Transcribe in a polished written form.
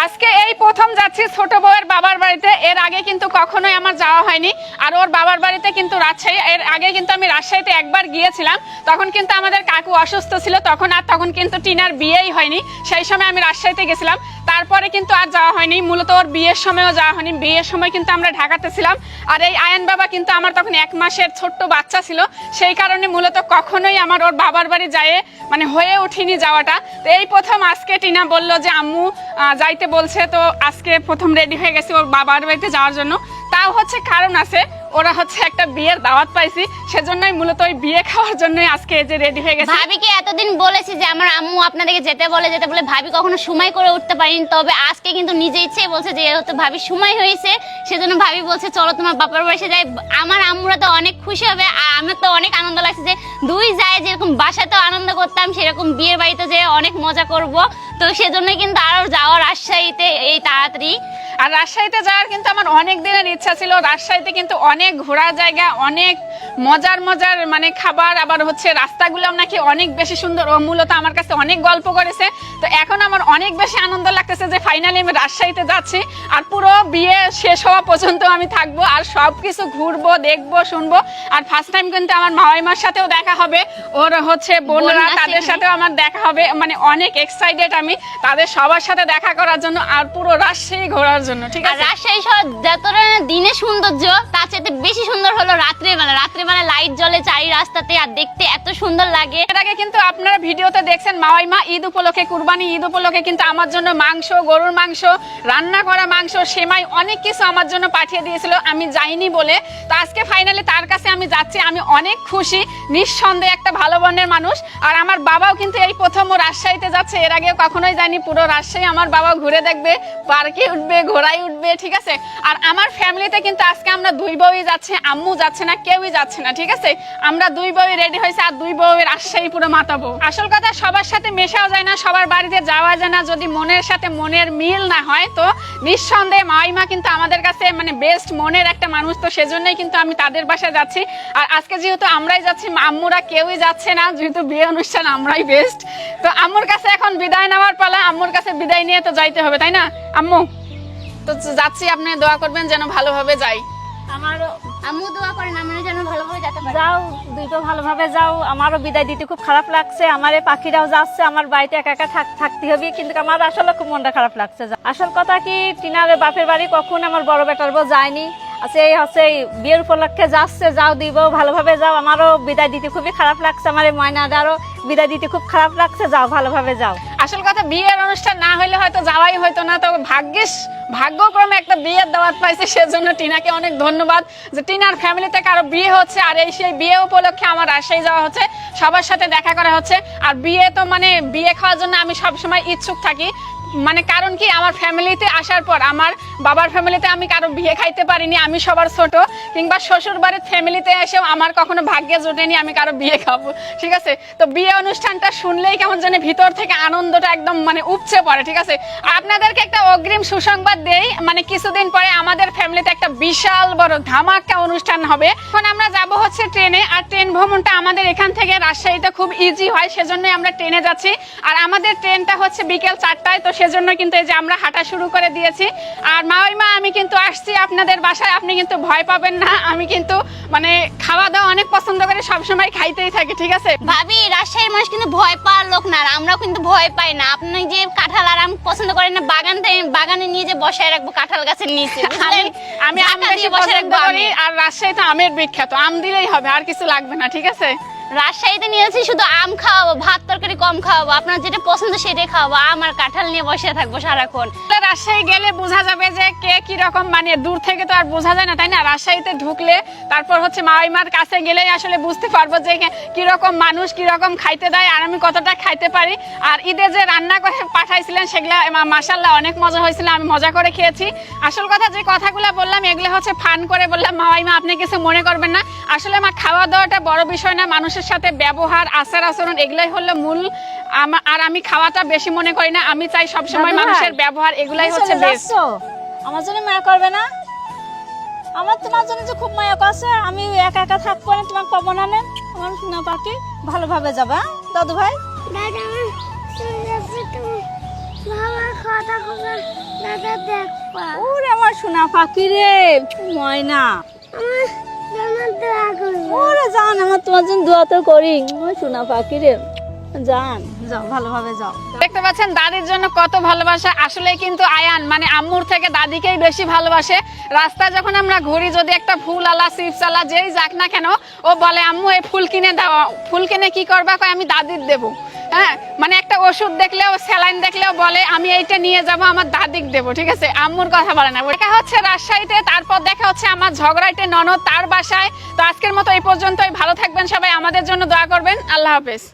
আজকে এই প্রথম যাচ্ছি ছোট বউয়ের বাবার বাড়িতে। এর আগে কিন্তু কখনোই আমার যাওয়া হয়নি। আর ওর বাবার বাড়িতে কিন্তু রাজশাহী, এর আগে কিন্তু আমি রাজশাহীতে একবার গিয়েছিলাম। তখন কিন্তু আমাদের কাকু অসুস্থ ছিল, তখন কিন্তু টিনার বিয়েই হয়নি। সেই সময় আমি রাজশাহীতে গেছিলাম, তারপরে কিন্তু আর যাওয়া হয়নি। মূলত ওর বিয়ের সময়ও যাওয়া হয়নি। বিয়ের সময় কিন্তু আমরা ঢাকাতে ছিলাম। আর এই আয়ান বাবা কিন্তু আমার তখন 1 মাসের ছোট্ট বাচ্চা ছিল, সেই কারণে মূলত কখনোই আমার ওর বাবার বাড়ি যায় মানে হয়ে উঠিনি যাওয়াটা। তো এই প্রথম আজকে টিনা বলল যে আম্মু যাইতে বলছে, তো আজকে প্রথম রেডি হয়ে গেছি ওর বাবার বাড়িতে যাওয়ার জন্য। তাও হচ্ছে কারণ আছে, ওরা হচ্ছে একটা বিয়ের দাওয়াত পাইছি, সেজন্যই মূলত ওই বিয়ে খাওয়ার জন্যই আজকে এই যে রেডি হয়ে গেছে। ভাবিকে এতদিন বলেছি যে আমার আম্মু আপনাদেরকে যেতে বলে ভাবি কখনো সময় করে উঠতে পারিনি, তবে আজকে কিন্তু নিজে ইচ্ছেই বলছে যে হয়তো ভাবি সময় হয়েছে, সেজন্য ভাবি বলছে চলো তোমার বাবার বাড়ি যাই। আমার আম্মুরা তো অনেক খুশি হবে, আর আমার তো অনেক আনন্দ লাগছে যে দুই যায়, যেরকম বাসাতেও আনন্দ করতাম সেরকম বিয়ের বাড়িতে যে অনেক মজা করব। তো সেজন্য কিন্তু আরো যাওয়া রাজশাহীতে এই তাড়াতাড়ি। আর রাজশাহীতে যাওয়ার কিন্তু আমার অনেক দিনের ইচ্ছা ছিল। রাজশাহীতে কিন্তু অনেক ঘোরার জায়গা, অনেক মজার মজার মানে খাবার, আবার হচ্ছে রাস্তাগুলো নাকি অনেক বেশি সুন্দর। ও মূলত আমার কাছে অনেক গল্প করেছে। তো এখন আমার অনেক বেশি আনন্দ লাগতেছে যে ফাইনালি আমি রাজশাহীতে যাচ্ছি, আর পুরো বিয়ে শেষ হওয়া পর্যন্ত আমি থাকবো, আর সব কিছু ঘুরবো, দেখবো, শুনবো। আর ফার্স্ট টাইম কিন্তু আমার মামাইমার সাথেও দেখা হবে, ওর হচ্ছে বোনরা, তাদের সাথেও আমার দেখা হবে। মানে অনেক এক্সাইটেড আমি তাদের সবার সাথে দেখা করার জন্য, আর পুরো রাজশাহী ঘোরার জন্য। ঠিক আছে, রাজশাহী শহর যতটা দিনে সৌন্দর্য, তার চাইতে বেশি সুন্দর হলো রাত্রেবেলা। রাত্রেবেলা লাইট জ্বলে চারি রাস্তাতে, আর দেখতে এত সুন্দর লাগে। এর আগে কিন্তু আপনারা ভিডিওতে দেখছেন মাওয়াইমা ঈদ উপলক্ষে, কুরবানি ঈদ উপলক্ষে কিন্তু আমার জন্য মাংস, গরুর মাংস, রান্না করা মাংস, সেমাই, অনেক কিছু আমার জন্য পাঠিয়ে দিয়েছিল, আমি যাইনি বলে। তো আজকে ফাইনালি তার কাছে আমি যাচ্ছি, আমি অনেক খুশি। নিঃসন্দেহে একটা ভালো বর্ণের মানুষ। আর আমার বাবাও কিন্তু এই প্রথম ও রাজশাহীতে যাচ্ছে, এর আগে কখনোই যায়নি। পুরো রাজশাহী আমার বাবা ঘুরে দেখবে, পার্কে উঠবে, ঘোড়ায় উঠবে। ঠিক আছে, আর আমার ফ্যামিলিতে কিন্তু আজকে আমরা 2 বউই যাচ্ছে, আম্মু যাচ্ছে না, কেউই যাচ্ছে না। ঠিক আছে, আমরা 2 বউই রেডি হয়েছে, আর 2 বউই রাজশাহী পুরো মাতাবো। আসল কথা, সবার সাথে মেশাও যায় না, সবার বাড়িতে যাওয়া যায় না। যদি মনের সাথে মনের মিল না হয়, তো নিঃসন্দেহে মাইমা কিন্তু আমাদের কাছে মানে বেস্ট মনের একটা মানুষ। তো সেজন্যই কিন্তু আমি তাদের বাসায় যাচ্ছি। আর আজকে যেহেতু আমরাই যাচ্ছি, আম্মুরা কেউই যাচ্ছে না, যেহেতু বিয়ে অনুষ্ঠান আমরাই বেস্ট। তো আম্মুর কাছে এখন বিদায় নেওয়ার পালা, আম্মুর কাছে বিদায় নিয়ে তো যাইতে হবে, তাই না আম্মু? তো যাচ্ছি, আপনি দোয়া করবেন যেন ভালোভাবে যাই। আমারও আম্মু দোয়া করেন আমরা যেন ভালোভাবে যেতে পারি। যাও, দুইটা ভালোভাবে যাও। আমারও বিদায় দিতে খুব খারাপ লাগছে, আমার এই পাখিরাও যাচ্ছে, আমার বাড়িতে একা একা থাকতে হবে, কিন্তু আমার আসলে খুব মনটা খারাপ লাগছে। আসল কথা কি, টিনার বাপের বাড়ি কখন আমার বড় বেটার বউ যায়নি, আচ্ছা এই হচ্ছে বিয়ের উপলক্ষে যাচ্ছে। যাও, দিব ভালোভাবে যাও। আমারও বিদায় দিতে খুবই খারাপ লাগছে, আমার এই ময়নাদারও বিদায় দিতে খুব খারাপ লাগছে। যাও, ভালোভাবে যাও। আসল কথা, বিয়ের অনুষ্ঠান না হইলে হয়তো যাওয়াই হয়তো না। তো ভাগ্যক্রমে একটা বিয়ের দাওয়াত পাইছে, সেজন্য টিনাকে অনেক ধন্যবাদ যে টিনার ফ্যামিলিতে কারো বিয়ে হচ্ছে, আর এই সেই বিয়ে উপলক্ষে আমার রাজশাহী যাওয়া হচ্ছে, সবার সাথে দেখা করা হচ্ছে। আর বিয়ে তো মানে বিয়ে খাওয়ার জন্য আমি সবসময় ইচ্ছুক থাকি। মানে কারণ কি, আমার ফ্যামিলিতে আসার পর, আমার বাবার ফ্যামিলিতে আমি কারো বিয়ে খাইতে পারিনি, আমি সবার ছোট। কিংবা শ্বশুর বাড়ির ফ্যামিলিতে এসেও আমার কখনো ভাগ্যে জোটেনি আমি কারো বিয়ে খাবো। ঠিক আছে, তো বিয়ে অনুষ্ঠানটা শুনলেই কেমন জানি ভিতর থেকে আনন্দটা একদম মানে উপচে পড়ে। ঠিক আছে, আপনাদেরকে একটা অগ্রিম সুসংবাদ দেই, মানে কিছুদিন পরে আমাদের ফ্যামিলিতে একটা বিশাল বড় ধামাকা অনুষ্ঠান হবে। এখন আমরা যাব হচ্ছে ট্রেনে, আর ট্রেন ভ্রমণটা আমাদের এখান থেকে রাজশাহীতে খুব ইজি হয়, সেজন্যই আমরা ট্রেনে যাচ্ছি। আর আমাদের ট্রেনটা হচ্ছে বিকেল 4টায়, তো সেজন্য কিন্তু এই যে আমরা হাঁটা শুরু করে দিয়েছি। আর মাওয়াইমা, আমি কিন্তু আসছি আপনাদের বাসায়, আপনি কিন্তু ভয় পাবেন না। আমি কিন্তু মানে খাওয়া দাওয়া অনেক পছন্দ করে, সবসময় খাইতেই থাকি। ঠিক আছে ভাবি, রাজশাহীর মানুষ কিন্তু ভয় পাওয়ার লোক না, আর আমরাও কিন্তু ভয় পাই না। আপনি যে কাঁঠাল আর আম পছন্দ করেন না, বাগানে নিয়ে যে বসায় রাখবো কাঁঠাল গাছের নিচে, আমি আম বেশি পছন্দ করি। আর রাজশাহীতে আমের বিখ্যাত, আম দিলেই হবে, আর কিছু লাগবে না। ঠিক আছে, রাজশাহীতে নিয়েছি শুধু আম খাওয়াবো, ভাত তরকারি কম খাওয়াবো, আপনার যেটা পছন্দ সেটাই খাওয়াবো। আম আর কাঁঠাল নিয়ে বসে থাকবো সারাক্ষণ। রাজশাহী গেলে বোঝা যাবে যে কে কিরকম, মানে দূর থেকে তো আর বোঝা যায় না, তাই না? রাজশাহীতে ঢুকলে তারপর হচ্ছে মাওয়াইমার কাছে গেলেই আসলে বুঝতে পারবো যে কিরকম মানুষ, কিরকম খাইতে দেয়, আর আমি কতটা খাইতে পারি। আর ঈদে যে রান্না করে পাঠাইছিলেন সেগুলা মাশাআল্লাহ অনেক মজা হয়েছিল, আমি মজা করে খেয়েছি। আসল কথা, যে কথাগুলো বললাম এগুলো হচ্ছে ফান করে বললাম। মাওয়াইমা, আপনি কিছু মনে করবেন না। আসলে আমার খাওয়া দাওয়াটা বড় বিষয় না, মানুষের সাথে ব্যবহার, আচার আচরণ, এগুলাই হলো মূল। আর আমি খাওয়াটা বেশি মনে করি না, আমি চাই সবসময় মানুষের ব্যবহার, এগুলাই হচ্ছে বেস্ট। আমার জন্য মায়া করবে না? আমার তোমার জন্য যে খুব মায়া করছে, আমি একা একা থাকবো না, তোমার পাবো না। আমার সোনা পাখি, ভালোভাবে যাবা দাদু ভাই। ওরে আমার সোনা পাখি রে ময়না, ওরে জান আমার তোমার জন্য দোয়া তো করি। ওই সোনা পাখি রে জান, যাও ভালোভাবে যাও। দেখতে পাচ্ছেন দাদির জন্য কত ভালোবাসা। আসলে কিন্তু আয়ান মানে আম্মুর থেকে দাদিকেই বেশি ভালোবাসে। রাস্তায় যখন আমরা ঘুরি, যদি একটা ফুল আলা চিপস আলা যেই যাক না কেন, ও বলে আম্মু এই ফুল কিনে দাও। ফুল কিনে কি করবা? কয় আমি দাদির দেবো। হ্যাঁ, মানে একটা ওষুধ দেখলেও স্যালাইন দেখলেও বলে আমি এইটা নিয়ে যাব আমার দাদিক দেবো। ঠিক আছে, আম্মুর কথা বলে না। দেখা হচ্ছে রাজশাহীতে, তারপর দেখা হচ্ছে আমার ঝগড়াইতে ননদ তার বাসায়। তো আজকের মতো এই পর্যন্তই। ভালো থাকবেন সবাই, আমাদের জন্য দোয়া করবেন। আল্লাহ হাফেজ।